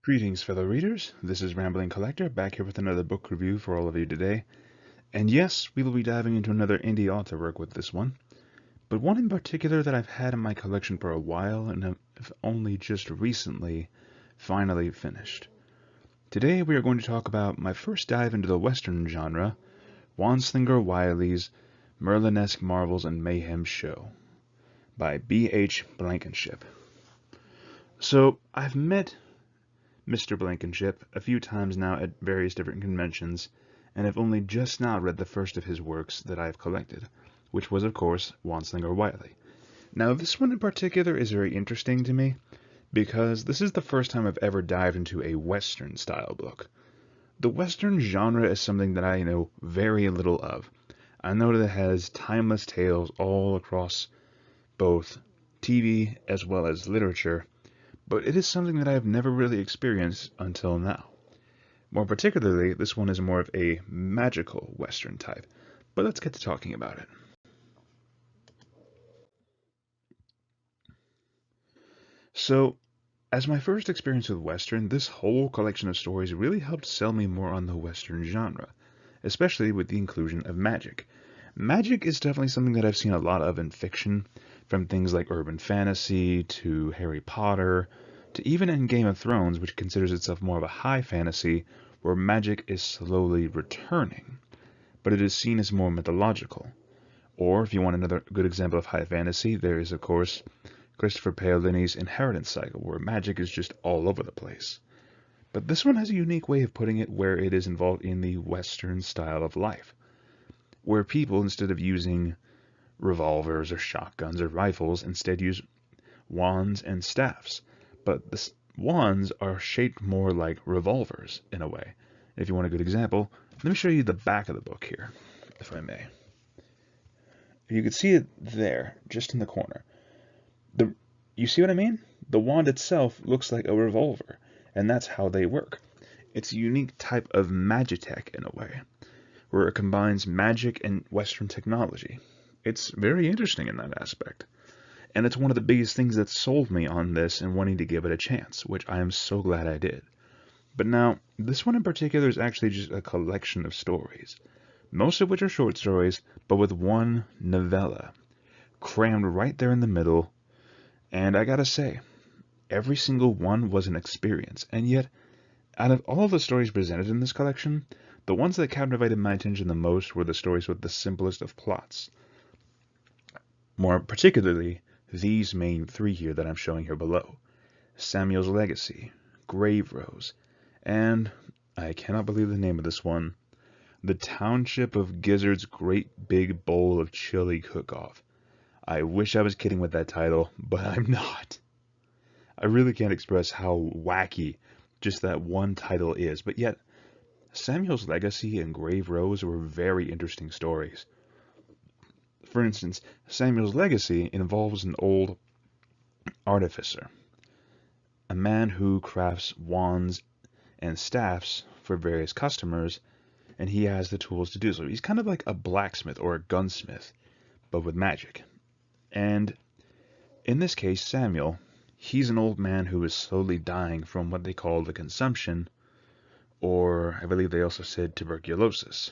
Greetings, fellow readers. This is Rambling Collector, back here with another book review for all of you today. And yes, we will be diving into another indie author work with this one, but one in particular that I've had in my collection for a while and have only just recently finally finished. Today we are going to talk about my first dive into the Western genre, Wandslinger Wylie's Merlinesque Marvels and Mayhem show by B.H. Blankenship. So, I've met Mr. Blankenship a few times now at various different conventions, and have only just now read the first of his works that I have collected, which was, of course, Wandslinger Wylie. Now, this one in particular is very interesting to me, because this is the first time I've ever dived into a Western-style book. The Western genre is something that I know very little of. I know that it has timeless tales all across both TV as well as literature, but it is something that I have never really experienced until now. More particularly, this one is more of a magical Western type, but let's get to talking about it. So, as my first experience with Western, this whole collection of stories really helped sell me more on the Western genre, especially with the inclusion of magic. Magic is definitely something that I've seen a lot of in fiction, from things like urban fantasy to Harry Potter, to even in Game of Thrones, which considers itself more of a high fantasy, where magic is slowly returning, but it is seen as more mythological. Or, if you want another good example of high fantasy, there is, of course, Christopher Paolini's Inheritance Cycle, where magic is just all over the place. But this one has a unique way of putting it where it is involved in the Western style of life, where people, instead of using revolvers or shotguns or rifles, instead use wands and staffs. But the wands are shaped more like revolvers, in a way. If you want a good example, let me show you the back of the book here, if I may. You can see it there, just in the corner. You see what I mean? The wand itself looks like a revolver, and that's how they work. It's a unique type of magitech, in a way, where it combines magic and Western technology. It's very interesting in that aspect. And it's one of the biggest things that sold me on this and wanting to give it a chance, which I am so glad I did. But now, this one in particular is actually just a collection of stories, most of which are short stories, but with one novella, crammed right there in the middle, and I gotta say, every single one was an experience, and yet, out of all the stories presented in this collection, the ones that captivated my attention the most were the stories with the simplest of plots. More particularly, these main three here that I'm showing here below: Samuel's Legacy, Grave Rose, and, I cannot believe the name of this one, The Township of Gizzard's Great Big Bowl of Chili Cook-Off. I wish I was kidding with that title, but I'm not. I really can't express how wacky just that one title is, but yet, Samuel's Legacy and Grave Rose were very interesting stories. For instance, Samuel's Legacy involves an old artificer, a man who crafts wands and staffs for various customers, and he has the tools to do so. He's kind of like a blacksmith or a gunsmith, but with magic. And in this case, Samuel, he's an old man who is slowly dying from what they call the consumption, or I believe they also said tuberculosis.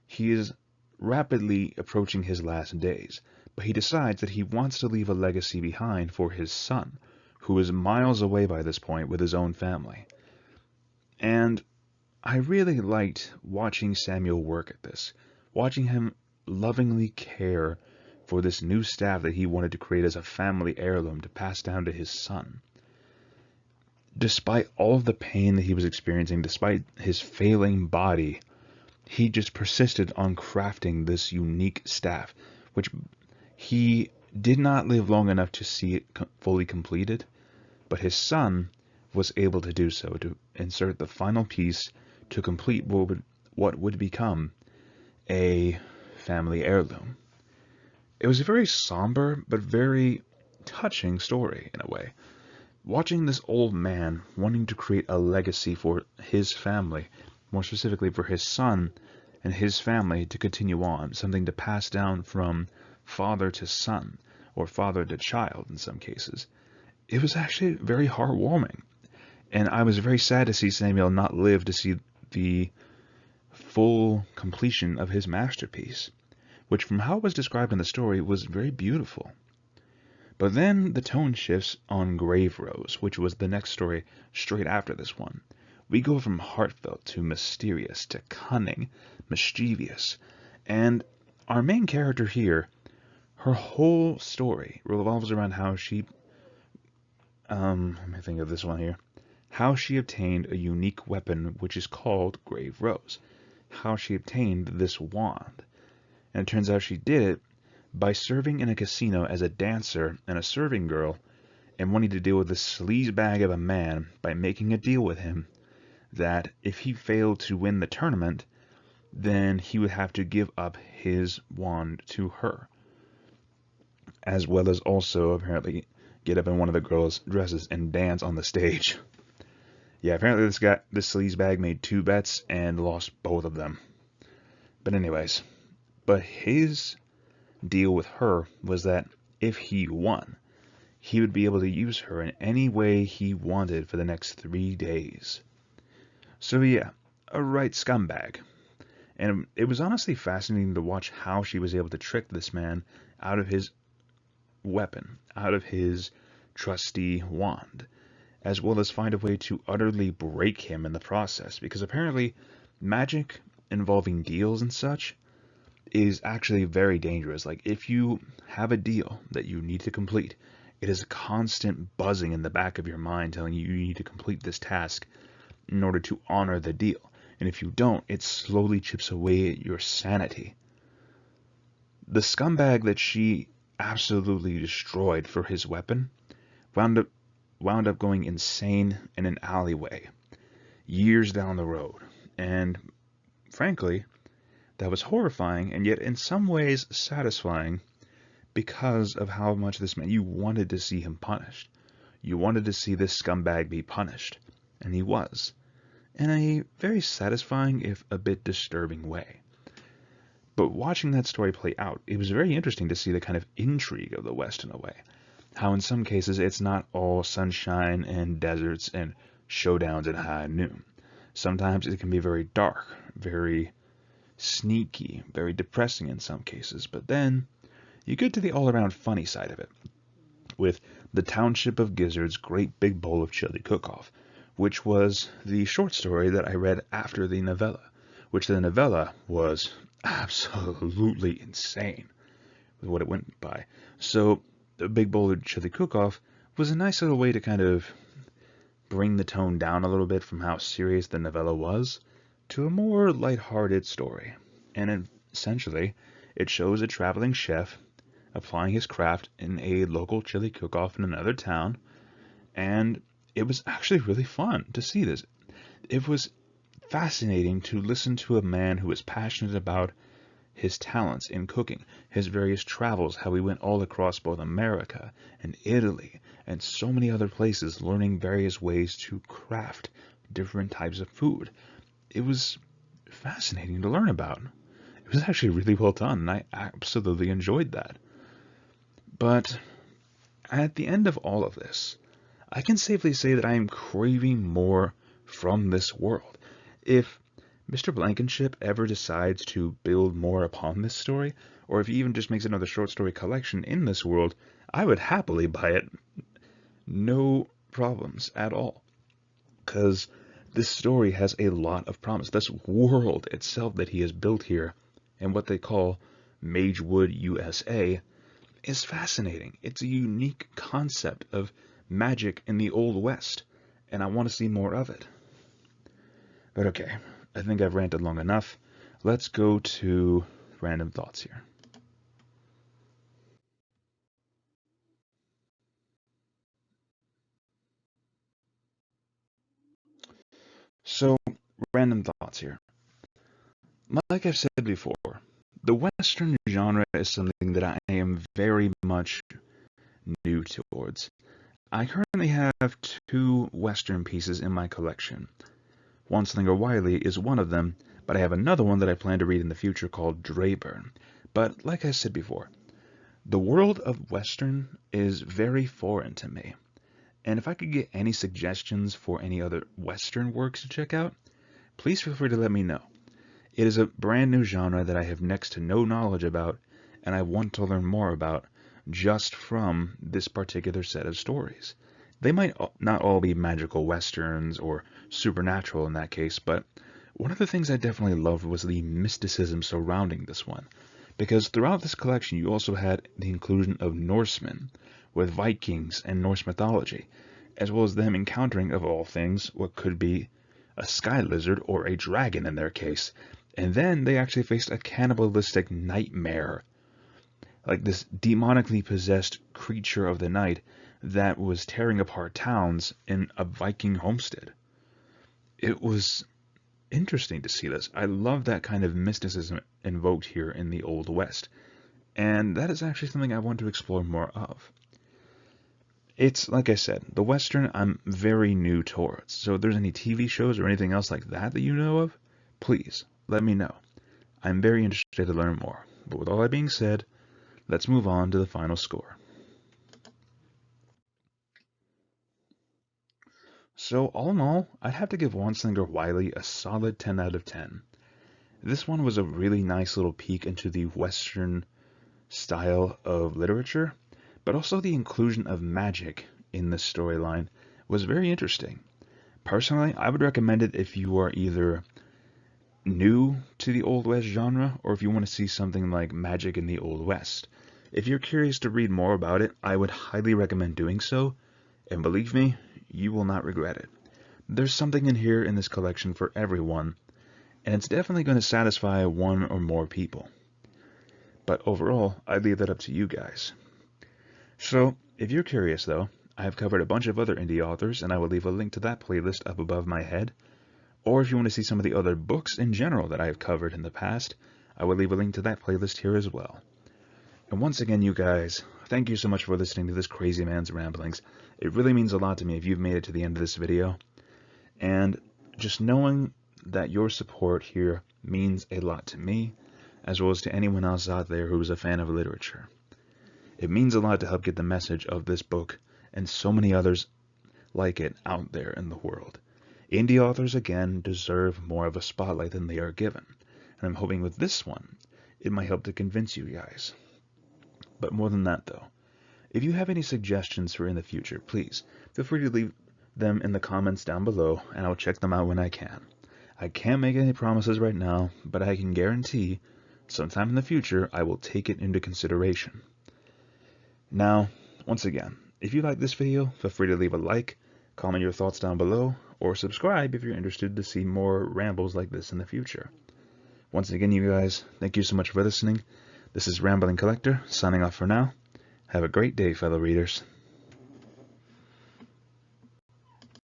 He is rapidly approaching his last days, but he decides that he wants to leave a legacy behind for his son, who is miles away by this point with his own family. And I really liked watching Samuel work at this, watching him lovingly care for this new staff that he wanted to create as a family heirloom to pass down to his son. Despite all of the pain that he was experiencing, despite his failing body, he just persisted on crafting this unique staff, which he did not live long enough to see it fully completed, but his son was able to do so, to insert the final piece to complete what would become a family heirloom. It was a very somber but very touching story in a way. Watching this old man wanting to create a legacy for his family, more specifically for his son and his family to continue on, something to pass down from father to son, or father to child in some cases. It was actually very heartwarming. And I was very sad to see Samuel not live to see the full completion of his masterpiece, which from how it was described in the story was very beautiful. But then the tone shifts on Grave Rose, which was the next story straight after this one. We go from heartfelt to mysterious to cunning, mischievous, and our main character here, her whole story revolves around how she, let me think of this one here, how she obtained a unique weapon which is called Grave Rose, how she obtained this wand. And it turns out she did it by serving in a casino as a dancer and a serving girl, and wanting to deal with this sleazebag of a man by making a deal with him that if he failed to win the tournament, then he would have to give up his wand to her, as well as also apparently get up in one of the girls' dresses and dance on the stage. Yeah, apparently this sleazebag made 2 bets and lost both of them. But anyways, his deal with her was that if he won, he would be able to use her in any way he wanted for the next 3 days. So yeah, a right scumbag. And it was honestly fascinating to watch how she was able to trick this man out of his weapon, out of his trusty wand, as well as find a way to utterly break him in the process, because apparently magic involving deals and such is actually very dangerous. Like, if you have a deal that you need to complete, it is a constant buzzing in the back of your mind telling you you need to complete this task in order to honor the deal. And if you don't, it slowly chips away at your sanity. The scumbag that she absolutely destroyed for his weapon wound up going insane in an alleyway years down the road. And frankly, that was horrifying and yet in some ways satisfying because of how much this man, you wanted to see him punished. You wanted to see this scumbag be punished, and he was, in a very satisfying if a bit disturbing way. But watching that story play out, it was very interesting to see the kind of intrigue of the West in a way. How in some cases it's not all sunshine and deserts and showdowns at high noon. Sometimes it can be very dark, very sneaky, very depressing in some cases, but then you get to the all-around funny side of it, with the Township of Gizzard's Great Big Bowl of Chili Cook-Off, which was the short story that I read after the novella, which the novella was absolutely insane with what it went by. So the Big Bowl of Chili Cook-Off was a nice little way to kind of bring the tone down a little bit from how serious the novella was to a more lighthearted story. And essentially, it shows a traveling chef applying his craft in a local chili cook-off in another town, and it was actually really fun to see this. It was fascinating to listen to a man who was passionate about his talents in cooking, his various travels, how he went all across both America and Italy and so many other places, learning various ways to craft different types of food. It was fascinating to learn about. It was actually really well done, and I absolutely enjoyed that. But at the end of all of this, I can safely say that I am craving more from this world. If Mr. Blankenship ever decides to build more upon this story, or if he even just makes another short story collection in this world, I would happily buy it. No problems at all. Because this story has a lot of promise. This world itself that he has built here, and what they call Magewood, USA, is fascinating. It's a unique concept of magic in the Old West, and I want to see more of it. But okay, I think I've ranted long enough. Let's go to random thoughts here. So, random thoughts here. Like I've said before, the Western genre is something that I am very much new towards. I currently have 2 Western pieces in my collection. Wandslinger Wylie is one of them, but I have another one that I plan to read in the future called Drayburn. But like I said before, the world of Western is very foreign to me, And if I could get any suggestions for any other Western works to check out, please feel free to let me know. It is a brand new genre that I have next to no knowledge about, and I want to learn more about just from this particular set of stories. They might not all be magical westerns or supernatural in that case, but one of the things I definitely loved was the mysticism surrounding this one. Because throughout this collection you also had the inclusion of Norsemen, with Vikings and Norse mythology, as well as them encountering, of all things, what could be a sky lizard or a dragon in their case. And then they actually faced a cannibalistic nightmare, like this demonically possessed creature of the night that was tearing apart towns in a Viking homestead. It was interesting to see this. I love that kind of mysticism invoked here in the Old West, and that is actually something I want to explore more of. It's, like I said, the Western I'm very new towards, so if there's any TV shows or anything else like that that you know of, please let me know. I'm very interested to learn more. But with all that being said, let's move on to the final score. So all in all, I'd have to give Wandslinger Wylie a solid 10 out of 10. This one was a really nice little peek into the Western style of literature, but also the inclusion of magic in this storyline was very interesting. Personally, I would recommend it if you are either new to the Old West genre or if you want to see something like magic in the Old West. If you're curious to read more about it, I would highly recommend doing so, and believe me, you will not regret it. There's something in here in this collection for everyone, and it's definitely going to satisfy one or more people. But overall, I'd leave that up to you guys. So, if you're curious though, I have covered a bunch of other indie authors, and I will leave a link to that playlist up above my head. Or if you want to see some of the other books in general that I have covered in the past, I will leave a link to that playlist here as well. And once again, you guys, thank you so much for listening to this crazy man's ramblings. It really means a lot to me if you've made it to the end of this video. And just knowing that your support here means a lot to me, as well as to anyone else out there who is a fan of literature. It means a lot to help get the message of this book and so many others like it out there in the world. Indie authors, again, deserve more of a spotlight than they are given, and I'm hoping with this one, it might help to convince you guys. But more than that, though, if you have any suggestions for in the future, please feel free to leave them in the comments down below, and I'll check them out when I can. I can't make any promises right now, but I can guarantee sometime in the future I will take it into consideration. Now, once again, if you like this video, feel free to leave a like, comment your thoughts down below, or subscribe if you're interested to see more rambles like this in the future. Once again, you guys, thank you so much for listening. This is Rambling Collector, signing off for now. Have a great day, fellow readers.